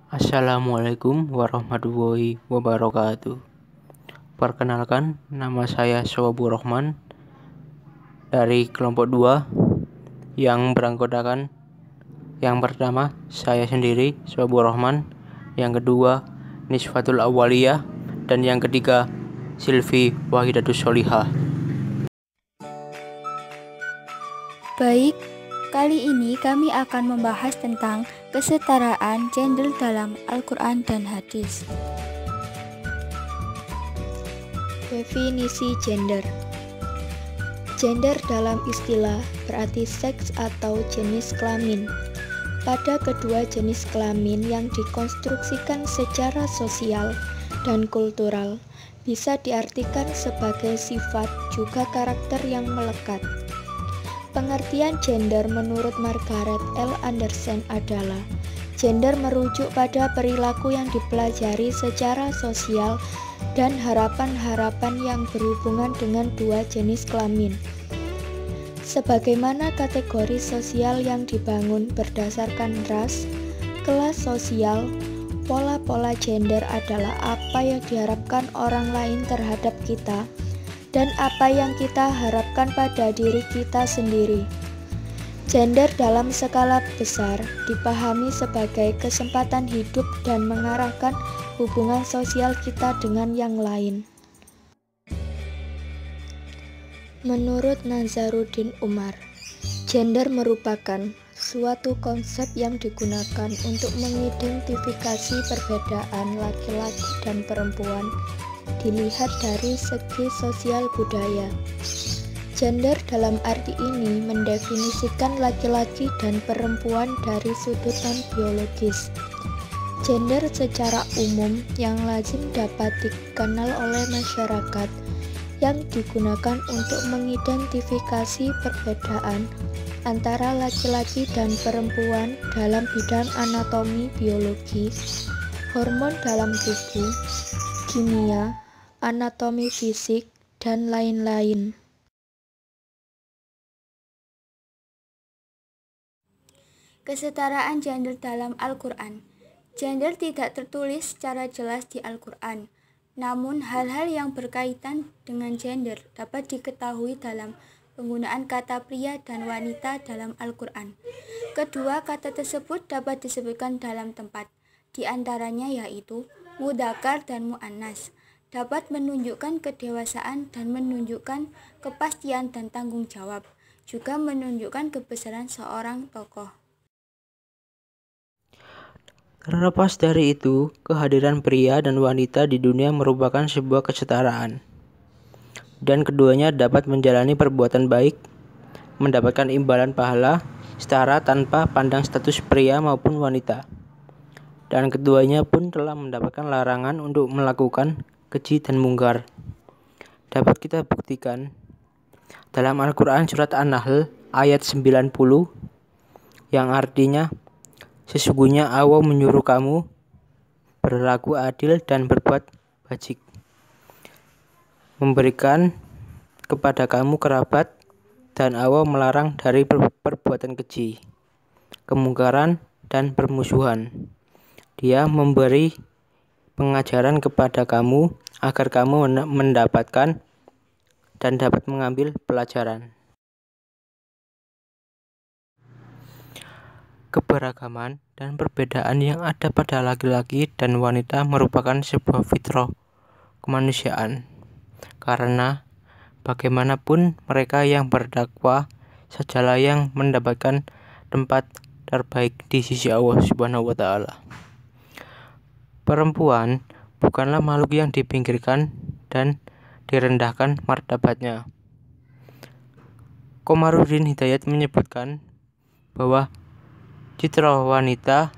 Assalamualaikum warahmatullahi wabarakatuh. Perkenalkan, nama saya Syobur Rahman dari kelompok 2 yang beranggotakan yang pertama saya sendiri Syobur Rahman, yang kedua Nisfatul Awaliyah, dan yang ketiga Silvi Wahidatus Sholihah. Baik, kali ini kami akan membahas tentang kesetaraan gender dalam Al-Quran dan Hadis. Definisi gender. Gender dalam istilah berarti seks atau jenis kelamin. Pada kedua jenis kelamin yang dikonstruksikan secara sosial dan kultural, bisa diartikan sebagai sifat juga karakter yang melekat. Pengertian gender menurut Margaret L. Anderson adalah gender merujuk pada perilaku yang dipelajari secara sosial dan harapan-harapan yang berhubungan dengan dua jenis kelamin. Sebagaimana kategori sosial yang dibangun berdasarkan ras, kelas sosial, pola-pola gender adalah apa yang diharapkan orang lain terhadap kita dan apa yang kita harapkan pada diri kita sendiri. Gender dalam skala besar dipahami sebagai kesempatan hidup dan mengarahkan hubungan sosial kita dengan yang lain. Menurut Nazaruddin Umar, gender merupakan suatu konsep yang digunakan untuk mengidentifikasi perbedaan laki-laki dan perempuan dilihat dari segi sosial budaya. Gender dalam arti ini mendefinisikan laki-laki dan perempuan dari sudut non-biologis. Gender secara umum yang lazim dapat dikenal oleh masyarakat yang digunakan untuk mengidentifikasi perbedaan antara laki-laki dan perempuan dalam bidang anatomi biologi, hormon dalam tubuh, kimia, anatomi fisik, dan lain-lain. Kesetaraan gender dalam Al-Quran. Gender tidak tertulis secara jelas di Al-Quran, namun hal-hal yang berkaitan dengan gender dapat diketahui dalam penggunaan kata pria dan wanita dalam Al-Quran. Kedua kata tersebut dapat disebutkan dalam tempat, di antaranya yaitu mudzakkar dan muannas, dapat menunjukkan kedewasaan dan menunjukkan kepastian dan tanggung jawab, juga menunjukkan kebesaran seorang tokoh. Terlepas dari itu, kehadiran pria dan wanita di dunia merupakan sebuah kesetaraan, dan keduanya dapat menjalani perbuatan baik, mendapatkan imbalan pahala setara tanpa pandang status pria maupun wanita. Dan keduanya pun telah mendapatkan larangan untuk melakukan keji dan mungkar. Dapat kita buktikan dalam Al-Quran surat An-Nahl ayat 90 yang artinya, sesungguhnya Allah menyuruh kamu berlaku adil dan berbuat bajik, memberikan kepada kamu kerabat, dan Allah melarang dari perbuatan keji, kemungkaran, dan permusuhan. Dia memberi pengajaran kepada kamu agar kamu mendapatkan dan dapat mengambil pelajaran. Keberagaman dan perbedaan yang ada pada laki-laki dan wanita merupakan sebuah fitrah kemanusiaan, karena bagaimanapun mereka yang berdakwah sajalah yang mendapatkan tempat terbaik di sisi Allah Subhanahu wa Ta'ala. Perempuan bukanlah makhluk yang dipinggirkan dan direndahkan martabatnya. Komarudin Hidayat menyebutkan bahwa citra wanita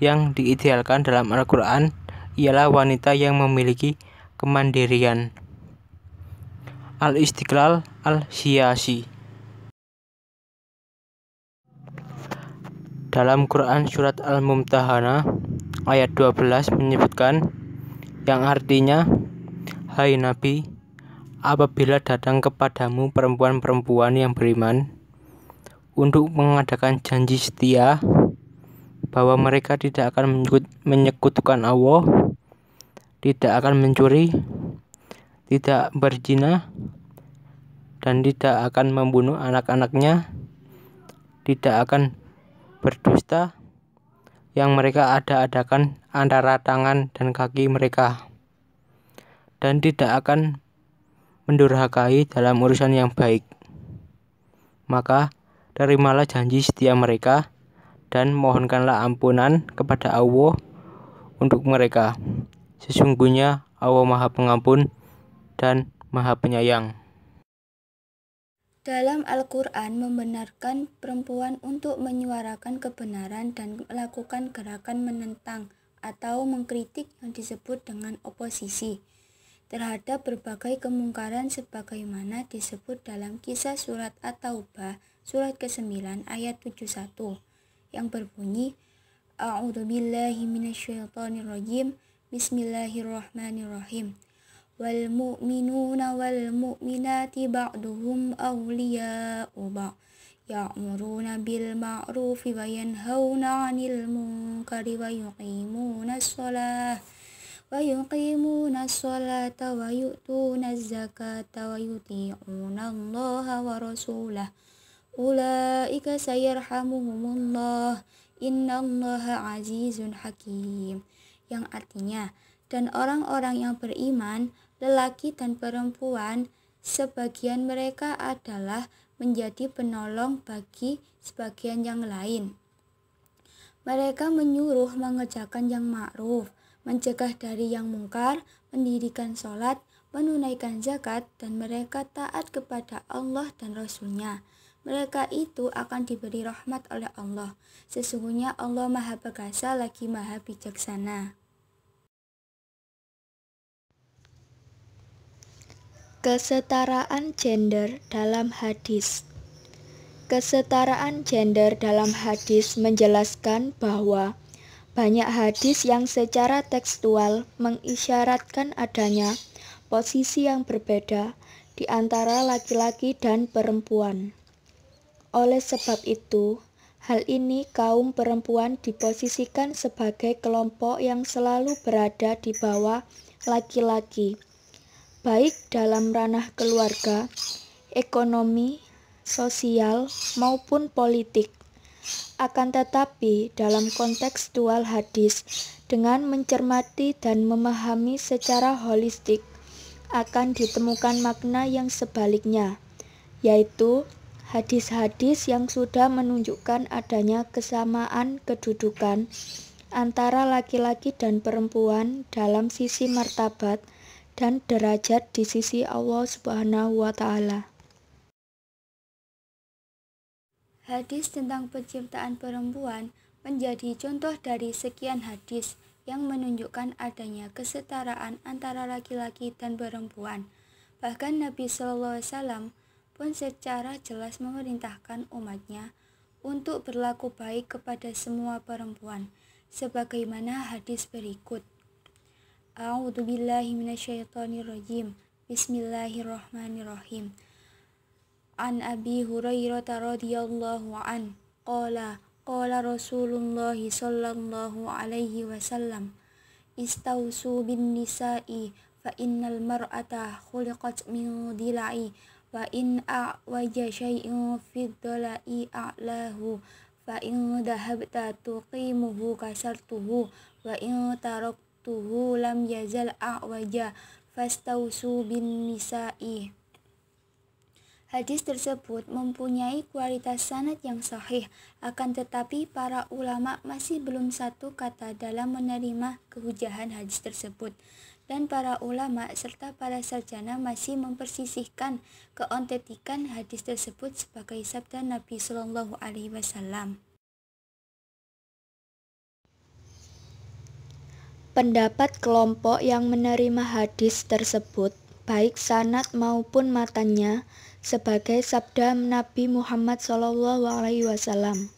yang diidealkan dalam Al-Quran ialah wanita yang memiliki kemandirian, al-istiqlal al-siyasi. Dalam Quran surat Al-Mumtahanah ayat 12 menyebutkan yang artinya, hai Nabi, apabila datang kepadamu perempuan-perempuan yang beriman untuk mengadakan janji setia, bahwa mereka tidak akan menyekutukan Allah, tidak akan mencuri, tidak berzina, dan tidak akan membunuh anak-anaknya, tidak akan berdusta yang mereka ada-adakan antara tangan dan kaki mereka, dan tidak akan mendurhakai dalam urusan yang baik. Maka terimalah janji setia mereka dan mohonkanlah ampunan kepada Allah untuk mereka. Sesungguhnya Allah Maha Pengampun dan Maha Penyayang. Dalam Al-Quran membenarkan perempuan untuk menyuarakan kebenaran dan melakukan gerakan menentang atau mengkritik yang disebut dengan oposisi terhadap berbagai kemungkaran sebagaimana disebut dalam kisah surat At-Taubah surat ke-9 ayat 71 yang berbunyi A'udzubillahi minasyaitonirrajim Bismillahirrahmanirrahim wal mu'minuna wal mu'minati ba'duhum awliya'u ba'd ya'muruna bil ma'rufi wa yanhauna 'anil munkari wa yuqimuna as-salata wa yu'tuna az-zakata wa yuti'una Allaha wa rasulahu ulaika sayarhamuhumullah innallaha azizun hakim, yang artinya, dan orang-orang yang beriman, lelaki dan perempuan, sebagian mereka adalah menjadi penolong bagi sebagian yang lain. Mereka menyuruh mengerjakan yang ma'ruf, mencegah dari yang mungkar, mendirikan sholat, menunaikan zakat, dan mereka taat kepada Allah dan Rasul-Nya. Mereka itu akan diberi rahmat oleh Allah. Sesungguhnya Allah Maha Perkasa lagi Maha Bijaksana. Kesetaraan gender dalam hadis. Kesetaraan gender dalam hadis menjelaskan bahwa banyak hadis yang secara tekstual mengisyaratkan adanya posisi yang berbeda di antara laki-laki dan perempuan. Oleh sebab itu, hal ini kaum perempuan diposisikan sebagai kelompok yang selalu berada di bawah laki-laki, baik dalam ranah keluarga, ekonomi, sosial, maupun politik. Akan tetapi, dalam kontekstual hadis, dengan mencermati dan memahami secara holistik, akan ditemukan makna yang sebaliknya, yaitu hadis-hadis yang sudah menunjukkan adanya kesamaan kedudukan antara laki-laki dan perempuan dalam sisi martabat dan derajat di sisi Allah Subhanahu wa Ta'ala. Hadis tentang penciptaan perempuan menjadi contoh dari sekian hadis yang menunjukkan adanya kesetaraan antara laki-laki dan perempuan. Bahkan Nabi SAW pun secara jelas memerintahkan umatnya untuk berlaku baik kepada semua perempuan, sebagaimana hadis berikut. A'udzubillahi minasyaitonirrajim. Bismillahirrahmanirrahim. An Abi Hurairah radhiyallahu an qala Rasulullah sallallahu alaihi wasallam istausu bin nisa'i fa innal mar'ata khuliqat min dila'i wa in a'waja syai'un fi dhala'i a'lahu fa in dhahabta tuqimuhu kasartuhu wa in taraktuhu lam yazal a'waja fastausu bin nisa'i. Hadis tersebut mempunyai kualitas sanad yang sahih, akan tetapi para ulama masih belum satu kata dalam menerima kehujahan hadis tersebut, dan para ulama serta para sarjana masih mempersisihkan keotentikan hadis tersebut sebagai sabda Nabi Shallallahu Alaihi Wasallam. Pendapat kelompok yang menerima hadis tersebut, baik sanad maupun matannya, sebagai sabda Nabi Muhammad SAW.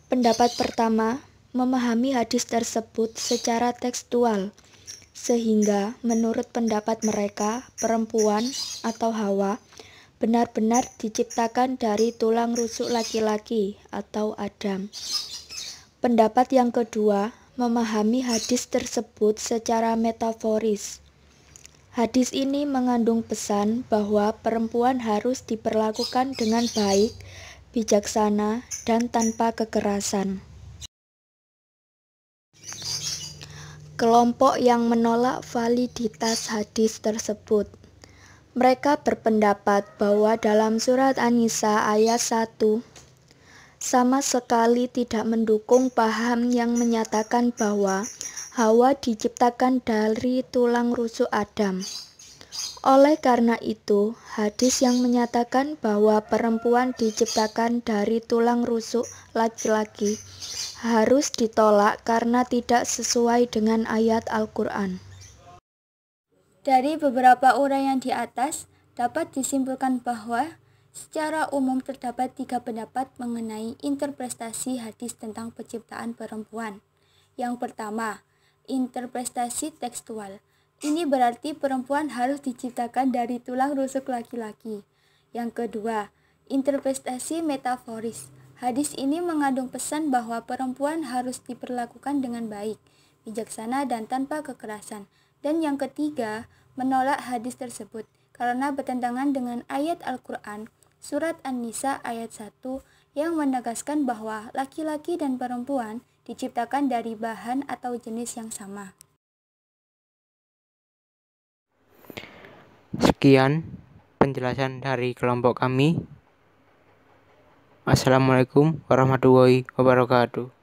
Pendapat pertama, memahami hadis tersebut secara tekstual, sehingga menurut pendapat mereka, perempuan atau Hawa benar-benar diciptakan dari tulang rusuk laki-laki atau Adam. Pendapat yang kedua, memahami hadis tersebut secara metaforis. Hadis ini mengandung pesan bahwa perempuan harus diperlakukan dengan baik, bijaksana, dan tanpa kekerasan. Kelompok yang menolak validitas hadis tersebut. Mereka berpendapat bahwa dalam surat An-Nisa ayat 1 sama sekali tidak mendukung paham yang menyatakan bahwa Hawa diciptakan dari tulang rusuk Adam. Oleh karena itu, hadis yang menyatakan bahwa perempuan diciptakan dari tulang rusuk laki-laki harus ditolak karena tidak sesuai dengan ayat Al-Quran. Dari beberapa uraian di atas, dapat disimpulkan bahwa secara umum terdapat 3 pendapat mengenai interpretasi hadis tentang penciptaan perempuan. Yang pertama, interpretasi tekstual. Ini berarti perempuan harus diciptakan dari tulang rusuk laki-laki. Yang kedua, interpretasi metaforis. Hadis ini mengandung pesan bahwa perempuan harus diperlakukan dengan baik, bijaksana, dan tanpa kekerasan. Dan yang ketiga, menolak hadis tersebut karena bertentangan dengan ayat Al-Quran, surat An-Nisa ayat 1 yang menegaskan bahwa laki-laki dan perempuan diciptakan dari bahan atau jenis yang sama. Sekian penjelasan dari kelompok kami. Assalamualaikum warahmatullahi wabarakatuh.